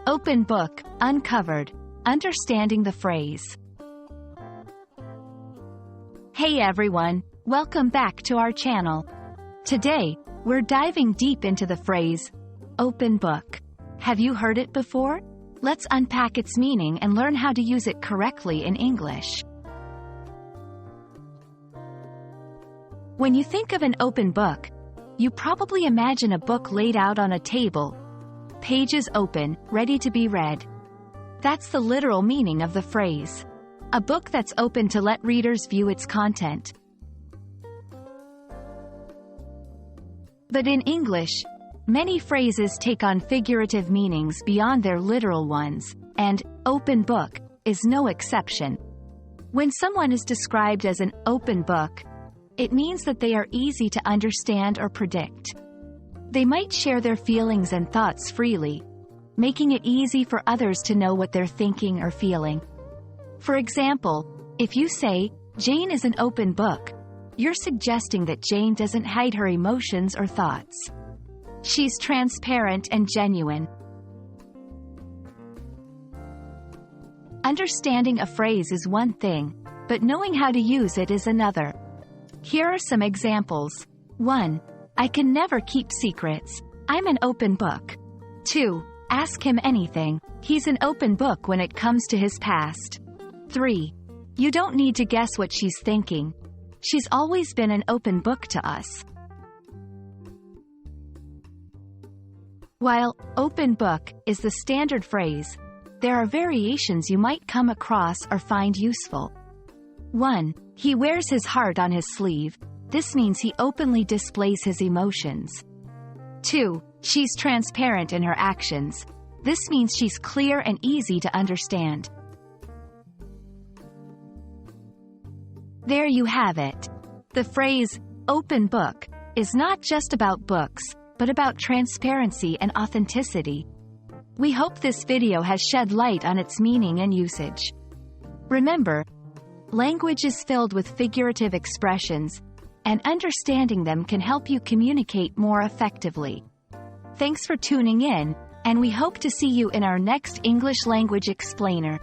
Open book, uncovered. Understanding the phrase. Hey everyone, welcome back to our channel. Today, we're diving deep into the phrase, open book. Have you heard it before? Let's unpack its meaning and learn how to use it correctly in English. When you think of an open book, you probably imagine a book laid out on a table, pages open, ready to be read. That's the literal meaning of the phrase. A book that's open to let readers view its content. But in English, many phrases take on figurative meanings beyond their literal ones, and open book is no exception. When someone is described as an open book, it means that they are easy to understand or predict. They might share their feelings and thoughts freely, making it easy for others to know what they're thinking or feeling. For example, if you say, Jane is an open book, you're suggesting that Jane doesn't hide her emotions or thoughts. She's transparent and genuine. Understanding a phrase is one thing, but knowing how to use it is another. Here are some examples. 1. I can never keep secrets. I'm an open book. 2. Ask him anything. He's an open book when it comes to his past. 3. You don't need to guess what she's thinking. She's always been an open book to us. While open book is the standard phrase, there are variations you might come across or find useful. 1. He wears his heart on his sleeve. This means he openly displays his emotions. 2. She's transparent in her actions. This means she's clear and easy to understand. There you have it. The phrase, open book, is not just about books, but about transparency and authenticity. We hope this video has shed light on its meaning and usage. Remember, language is filled with figurative expressions, and understanding them can help you communicate more effectively. Thanks for tuning in, and we hope to see you in our next English language explainer.